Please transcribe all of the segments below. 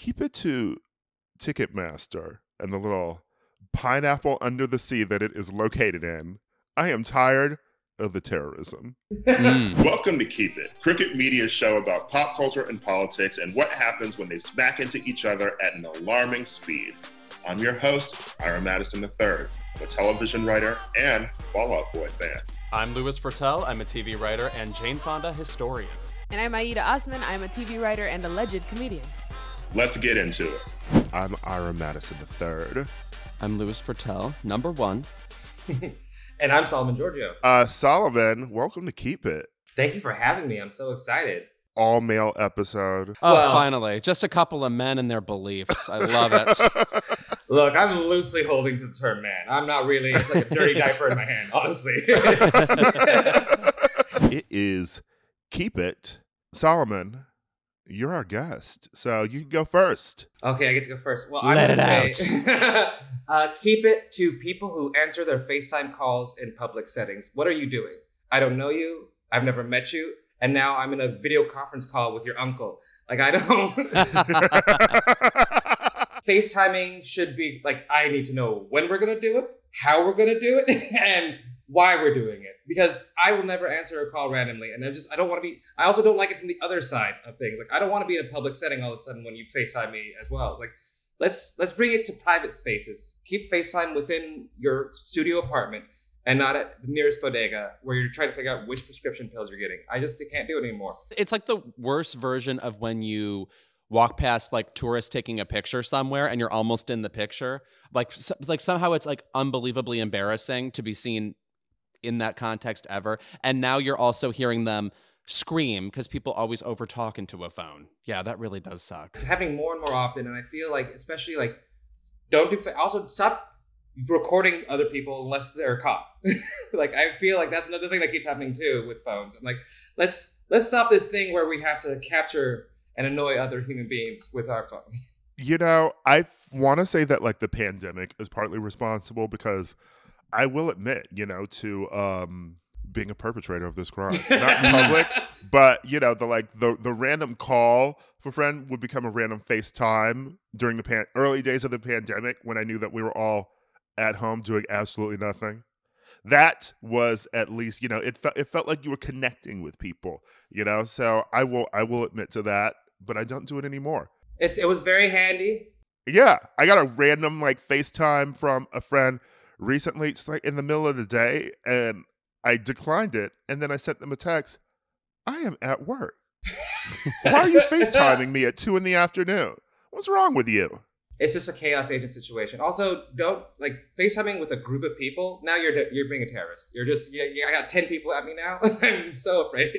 keep it to Ticketmaster and the little pineapple under the sea that it is located in. I am tired of the terrorism. Welcome to Keep It, Crooked Media's show about pop culture and politics and what happens when they smack into each other at an alarming speed. I'm your host, Ira Madison III, a television writer and Fall Out Boy fan. I'm Louis Fertel. I'm a TV writer and Jane Fonda historian. And I'm Aida Osman. I'm a TV writer and alleged comedian. Let's get into it. I'm Ira Madison III. I'm Louis Fertel, number one. And I'm Solomon Giorgio. Solomon, welcome to Keep It. Thank you for having me. I'm so excited. All male episode. Oh, well, finally. Just a couple of men and their beliefs. I love it. Look, I'm loosely holding to the term man. I'm not really. It's like a dirty diaper in my hand, honestly. It is Keep It. Solomon, you're our guest, so you can go first. Okay, I get to go first. Well, Let I'm going to say, keep it to people who answer their FaceTime calls in public settings. What are you doing? I don't know you. I've never met you. And now I'm in a video conference call with your uncle. Like, I don't... FaceTiming should be, like, I need to know when we're going to do it, how we're going to do it, and why we're doing it. Because I will never answer a call randomly. And I don't want to be... I also don't like it from the other side of things. Like, I don't want to be in a public setting all of a sudden when you FaceTime me as well. Like, let's bring it to private spaces. Keep FaceTime within your studio apartment and not at the nearest bodega where you're trying to figure out which prescription pills you're getting. I can't do it anymore. It's like the worst version of when you walk past like tourists taking a picture somewhere and you're almost in the picture. Like somehow it's like unbelievably embarrassing to be seen in that context ever. And now you're also hearing them scream because people always overtalk into a phone. Yeah, that really does suck. It's happening more and more often. And I feel like, especially like, also stop recording other people unless they're caught. Like, I feel like that's another thing that keeps happening too with phones. I'm like, let's stop this thing where we have to capture and annoy other human beings with our phones. You know, I want to say that like the pandemic is partly responsible because I will admit, you know, to being a perpetrator of this crime, not in public, but you know, the random call for a friend would become a random FaceTime during the early days of the pandemic when I knew that we were all at home doing absolutely nothing. That was at least, you know, it felt like you were connecting with people, you know. So I will admit to that, but I don't do it anymore. It was very handy. Yeah, I got a random like FaceTime from a friend recently, just like in the middle of the day, and I declined it, and then I sent them a text. I am at work. Why are you FaceTiming me at 2 p.m? What's wrong with you? It's just a chaos agent situation. Also, don't like FaceTiming with a group of people. Now you're being a terrorist. You're just, I got 10 people at me now. I'm so afraid.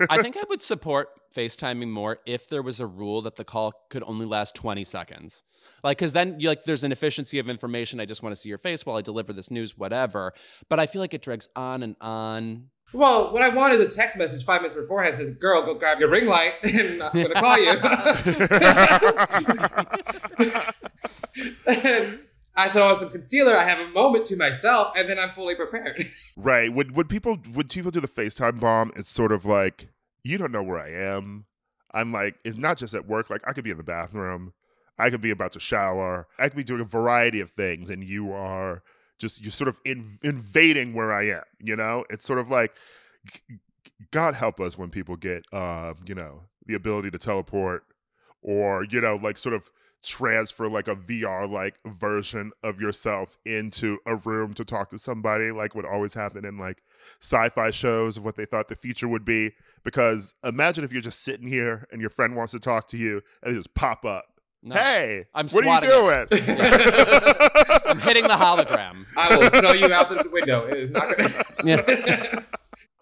I think I would support FaceTiming more if there was a rule that the call could only last 20 seconds. Like, because then there's an efficiency of information. I just want to see your face while I deliver this news, whatever. But I feel like it drags on and on. Well, what I want is a text message 5 minutes beforehand that says, girl, go grab your ring light and I'm going to call you. And I throw on some concealer. I have a moment to myself and then I'm fully prepared. Right. Would people do the FaceTime bomb? It's sort of like, you don't know where I am. I'm like, it's not just at work. Like, I could be in the bathroom. I could be about to shower. I could be doing a variety of things and you're sort of invading where I am, you know? It's sort of like, God help us when people get, you know, the ability to teleport or, you know, like sort of transfer like a VR-like version of yourself into a room to talk to somebody, like would always happen in like sci-fi shows of what they thought the future would be. Because imagine if you're just sitting here and your friend wants to talk to you and they just pop up. No, hey, what are you doing? I'm hitting the hologram. I will throw you out the window. It is not going to... Yeah.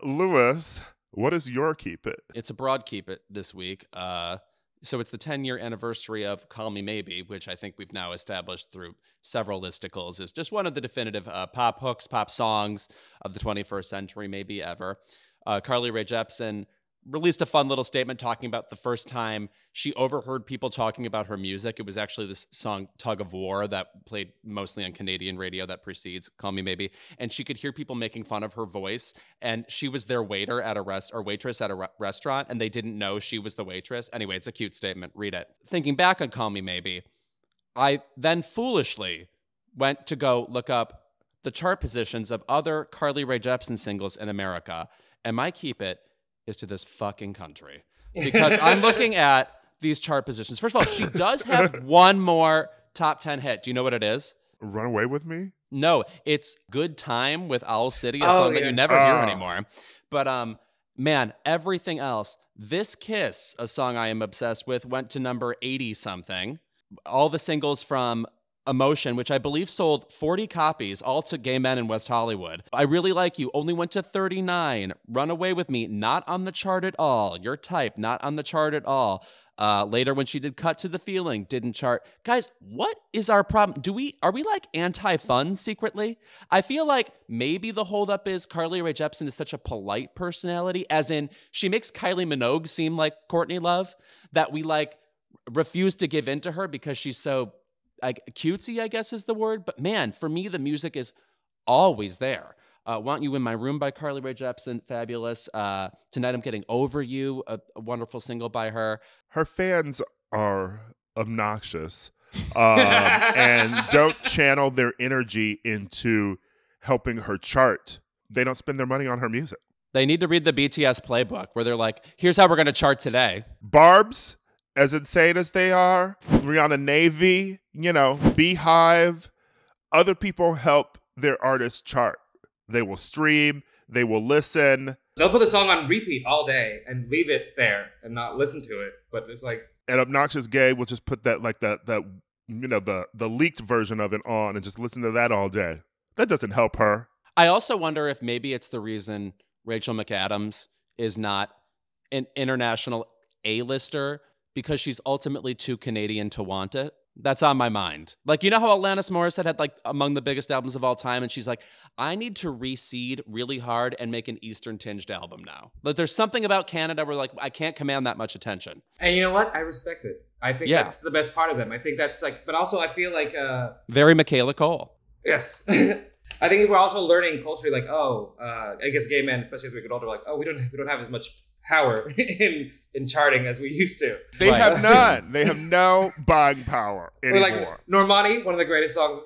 Louis, what is your Keep It? It's a broad Keep It this week. So it's the 10-year anniversary of Call Me Maybe, which I think we've now established through several listicles is just one of the definitive pop hooks, pop songs of the 21st century, maybe ever. Carly Rae Jepsen released a fun little statement talking about the first time she overheard people talking about her music. It was actually this song Tug of War that played mostly on Canadian radio that precedes Call Me Maybe. And she could hear people making fun of her voice. And she was their waiter at a waitress at a restaurant, and they didn't know she was the waitress. Anyway, it's a cute statement. Read it. Thinking back on Call Me Maybe, I then foolishly went to go look up the chart positions of other Carly Rae Jepsen singles in America. And my keep it is to this fucking country. Because I'm looking at these chart positions. First of all, she does have one more top 10 hit. Do you know what it is? Run Away With Me? No, it's Good Time with Owl City, a song that you never hear anymore. But man, everything else. This Kiss, a song I am obsessed with, went to number 80-something. All the singles from Emotion, which I believe sold 40 copies, all to gay men in West Hollywood. I Really Like You only went to 39. Run Away With Me, not on the chart at all. Your Type, not on the chart at all. Later, when she did Cut to the Feeling, didn't chart. Guys, what is our problem? Are we like anti-fun secretly? I feel like maybe the holdup is Carly Rae Jepsen is such a polite personality, as in she makes Kylie Minogue seem like Courtney Love, that we like refuse to give in to her because she's so like cutesy, I guess is the word. But man, for me, the music is always there. Want You in My Room by Carly Rae Jepsen, fabulous. Tonight I'm Getting Over You, a wonderful single by her. Her fans are obnoxious and don't channel their energy into helping her chart. They don't spend their money on her music. They need to read the BTS playbook where they're like, here's how we're going to chart today. Barb's, as insane as they are, Rihanna Navy, Beehive, other people help their artists chart. They will stream, they will listen. They'll put the song on repeat all day and leave it there and not listen to it. But it's like, an obnoxious gay will just put that the leaked version of it on and just listen to that all day. That doesn't help her. I also wonder if maybe it's the reason Rachel McAdams is not an international A-lister, because she's ultimately too Canadian to want it. That's on my mind. Like, you know how Alanis Morissette had like among the biggest albums of all time, and she's like, I need to reseed really hard and make an Eastern tinged album now. But there's something about Canada where like I can't command that much attention. And you know what? I respect it. I think that's the best part of them. I think that's like, but also I feel like very Michaela Cole. Yes. I think we're also learning culturally, like, I guess gay men, especially as we get older, like, we don't have as much power in charting as we used to. They have none. They have no buying power anymore. Like Normani, one of the greatest songs,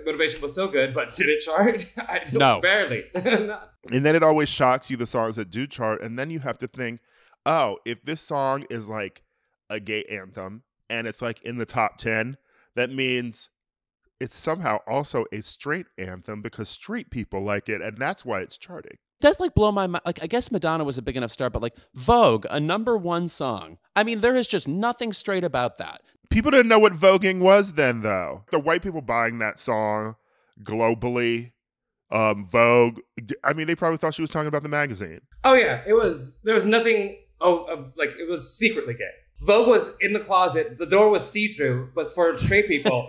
Motivation was so good, but did it chart? No. Barely. And then it always shocks you, the songs that do chart, and then you have to think, if this song is like a gay anthem and it's like in the top 10, that means it's somehow also a straight anthem because straight people like it, and that's why it's charting. Does like blow my mind. Like, I guess Madonna was a big enough star, but like Vogue, a #1 song. I mean, there is just nothing straight about that. People didn't know what voguing was then, though. The white people buying that song globally, Vogue. I mean, they probably thought she was talking about the magazine. Oh yeah, there was nothing. Like it was secretly gay. Vogue was in the closet. The door was see-through, but for straight people,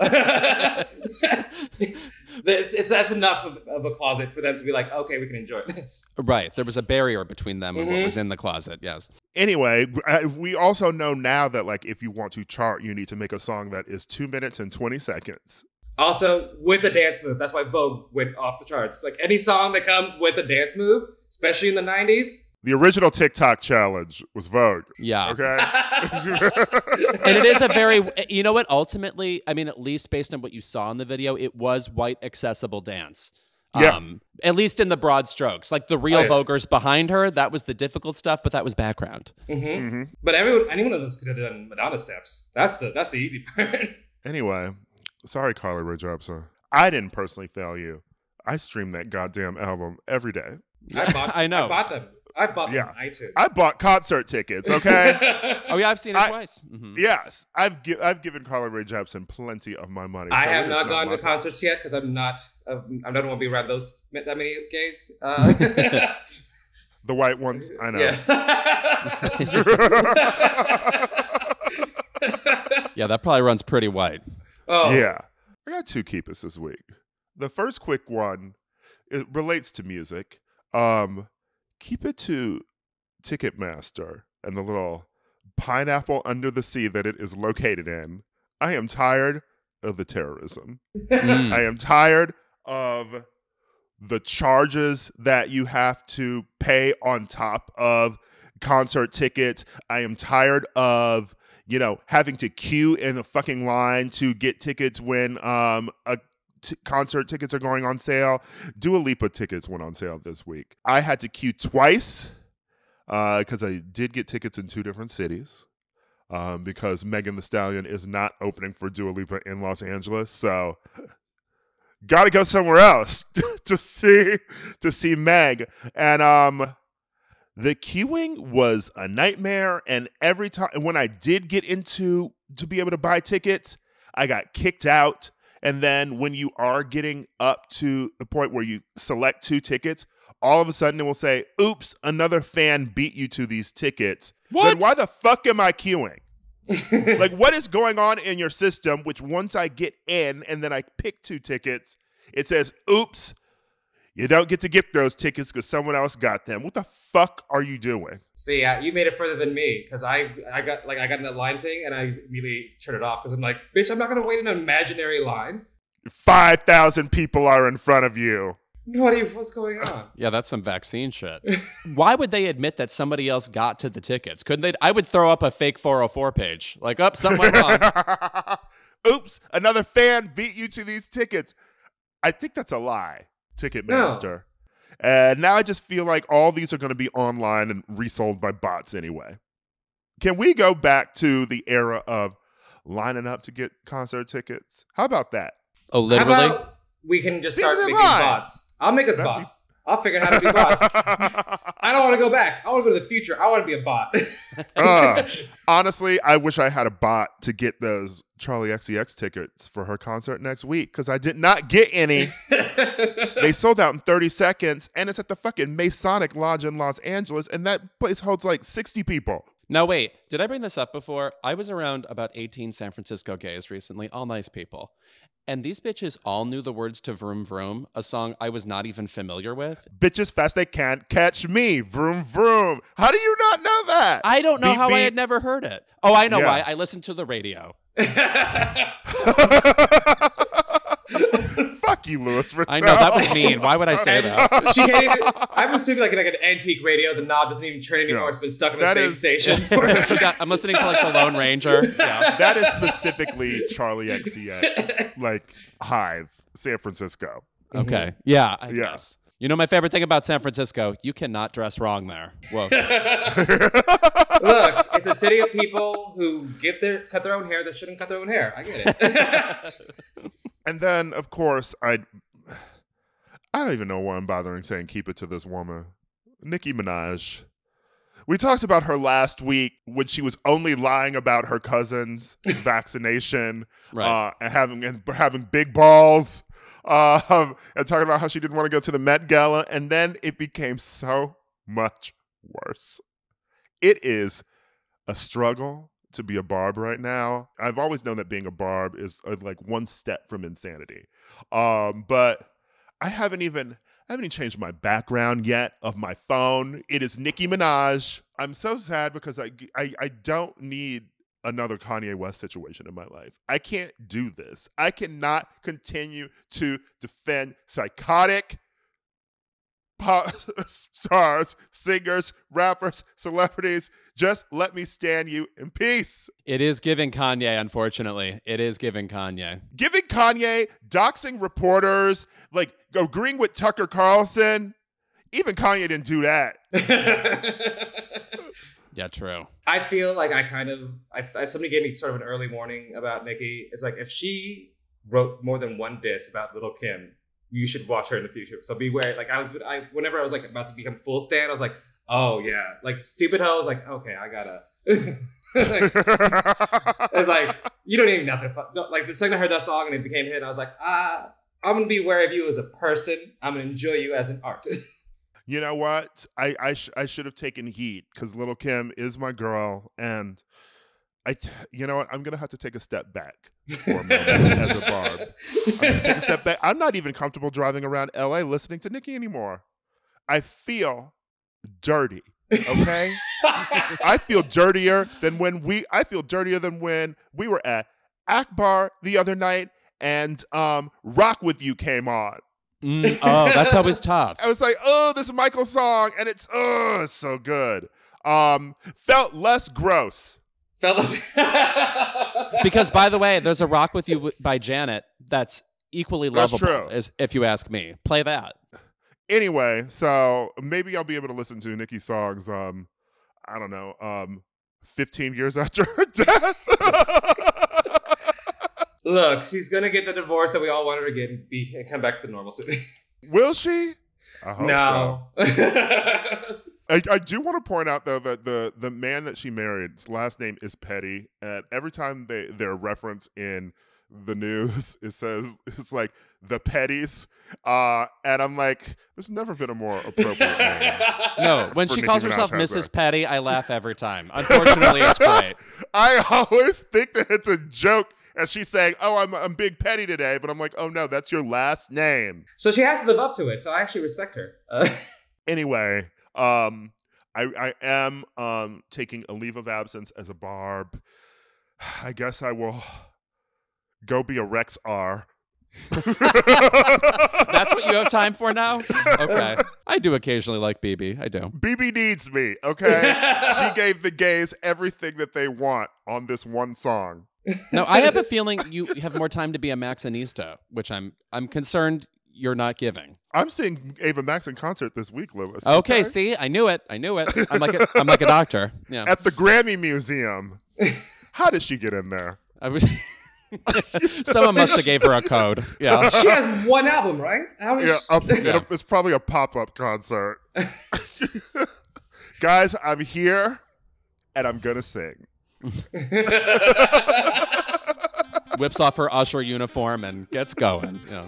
that's enough of a closet for them to be like, okay, we can enjoy this. Right. There was a barrier between them and what was in the closet. Yes. Anyway, we also know now that like if you want to chart, you need to make a song that is 2 minutes and 20 seconds. Also, with a dance move. That's why Vogue went off the charts. Like any song that comes with a dance move, especially in the 90s. The original TikTok challenge was Vogue. Yeah. Okay. And it is a very, you know what, ultimately, I mean, at least based on what you saw in the video, it was white accessible dance. Yeah. At least in the broad strokes. Like the real Voguers behind her, that was the difficult stuff, but that was background. Mm-hmm. Mm-hmm. But anyone of us could have done Madonna steps. That's the easy part. Anyway, sorry, Carly Rae Jepsen. I didn't personally fail you. I streamed that goddamn album every day. I know. I bought them. I bought them on iTunes. I bought concert tickets, okay? Oh, yeah, I've seen it twice. Mm-hmm. Yes. I've given Carly Rae Jepsen plenty of my money. I have not gone to concerts yet because I don't want to be around that many gays. The white ones? I know. Yes. Yeah, that probably runs pretty white. Oh. Yeah. I got 2 keepers this week. The first quick one, it relates to music. Keep it to Ticketmaster and the little pineapple under the sea that it is located in, I am tired of the terrorism. Mm. I am tired of the charges that you have to pay on top of concert tickets. I am tired of, having to queue in a fucking line to get tickets when concert tickets are going on sale. Dua Lipa tickets went on sale this week. I had to queue twice because I did get tickets in 2 different cities because Megan Thee Stallion is not opening for Dua Lipa in Los Angeles. So got to go somewhere else to see Meg. And the queuing was a nightmare. And every time when I did get to be able to buy tickets, I got kicked out. And then when you are getting up to the point where you select 2 tickets, all of a sudden it will say, oops, another fan beat you to these tickets. What? Then why the fuck am I queuing? Like, what is going on in your system, which once I get in and then I pick 2 tickets, it says, oops, you don't get to get those tickets because someone else got them. What the fuck are you doing? See, you made it further than me because I got in that line thing and I immediately turned it off because I'm like, bitch, I'm not gonna wait in an imaginary line. 5,000 people are in front of you. What's going on? Yeah, that's some vaccine shit. Why would they admit that somebody else got to the tickets? Couldn't they? I would throw up a fake 404 page. Like, oh, something went wrong. Oops, another fan beat you to these tickets. I think that's a lie, Ticketmaster. No. And now I just feel like all these are going to be online and resold by bots anyway. Can we go back to the era of lining up to get concert tickets? How about that? Oh, literally? How about we can just start making line. bots? I'll make us bots. I'll figure out how to do bots. I don't want to go back. I want to go to the future. I want to be a bot. Honestly, I wish I had a bot to get those Charlie XCX tickets for her concert next week because I did not get any. They sold out in 30 seconds, and it's at the fucking Masonic Lodge in Los Angeles, and that place holds like 60 people. No, wait. Did I bring this up before? I was around about 18 San Francisco gays recently, all nice people. And these bitches all knew the words to Vroom Vroom, a song I was not even familiar with. Bitches fast, they can't catch me. Vroom, vroom. How do you not know that? I don't know Beep, how I beep. had never heard it. Oh, I know Yeah. why. I listened to the radio. Fuck you, Louis Ritzel. I know, that was mean. Why would I say that? She can't even. I'm assuming like an antique radio. The knob doesn't even turn anymore. Yeah. It's been stuck in That the same is- station. I'm listening to like the Lone Ranger. Yeah. That is specifically Charlie XCX, like Hive, San Francisco. Okay. Yeah, I Yeah. guess. You know my favorite thing about San Francisco? You cannot dress wrong there. Whoa. Look, it's a city of people who cut their own hair that shouldn't cut their own hair. I get it. And then, of course, I don't even know why I'm bothering saying keep it to this woman. Nicki Minaj. We talked about her last week when she was only lying about her cousin's vaccination Right. and having big balls and talking about how she didn't want to go to the Met Gala. And then it became so much worse. It is a struggle to be a barb right now. I've always known that being a barb is like one step from insanity. But I haven't even changed my background yet of my phone. It is Nicki Minaj. I'm so sad because I don't need another Kanye West situation in my life. I can't do this. I cannot continue to defend psychotic pop stars, singers, rappers, celebrities. Just let me stand you in peace. It is giving Kanye, unfortunately. It is giving Kanye. Giving Kanye, doxing reporters, like agreeing with Tucker Carlson. Even Kanye didn't do that. Yeah, true. I feel like somebody gave me sort of an early warning about Nicki. It's like if she wrote more than one diss about Lil' Kim, you should watch her in the future. So beware. Like whenever I was like about to become full stan, I was like, oh yeah, like Stupid Hoe. I was like, okay, I gotta. It's like you don't even have to. No, like the second I heard that song and it became a hit, I was like, I'm gonna be aware of you as a person. I'm gonna enjoy you as an artist. You know what? I should have taken heat because Lil' Kim is my girl, and you know what? I'm gonna have to take a step back for a moment as a barb. I'm gonna take a step back. I'm not even comfortable driving around LA listening to Nicki anymore. I feel dirty Okay? I feel dirtier than when we were at Akbar the other night and Rock With You came on. Oh, that's always tough. I was like, oh, this Michael song, and it's so good. Felt less gross. Fellas. Because, by the way, there's a Rock With You by Janet that's equally That's lovable, true. if you ask me. Play that. Anyway, so maybe I'll be able to listen to Nicki's songs, I don't know, 15 years after her death. Look, she's gonna get the divorce that we all want her to get and come back to normalcy. Will she? I hope No. so. I do want to point out, though, that the man that she married, his last name is Petty, and every time they're referenced in the news, it says, it's like, the Petties, and I'm like, there's never been a more appropriate name. No, when For she Nicki calls Minaj herself has Mrs. that. Petty, I laugh every time. Unfortunately, it's great. I always think that it's a joke, and she's saying, oh, I'm Big Petty today, but I'm like, oh no, that's your last name. So she has to live up to it. So I actually respect her. Anyway, I am taking a leave of absence as a Barb. I guess I will go be a Rex R. That's what you have time for now? Okay. I do occasionally like BB. I do. BB needs me, okay? She gave the gays everything that they want on this one song. No, I have a feeling you have more time to be a Maxinista, which I'm concerned you're not giving. I'm seeing Ava Max in concert this week, Lewis. Okay, see, I knew it. I'm like a doctor. Yeah. At the Grammy Museum. How did she get in there? I was someone must have gave her a code. Yeah. She has one album, right? How is Yeah, it's probably a pop-up concert. Guys, I'm here, and I'm gonna sing. Whips off her usher uniform and gets going. Yeah.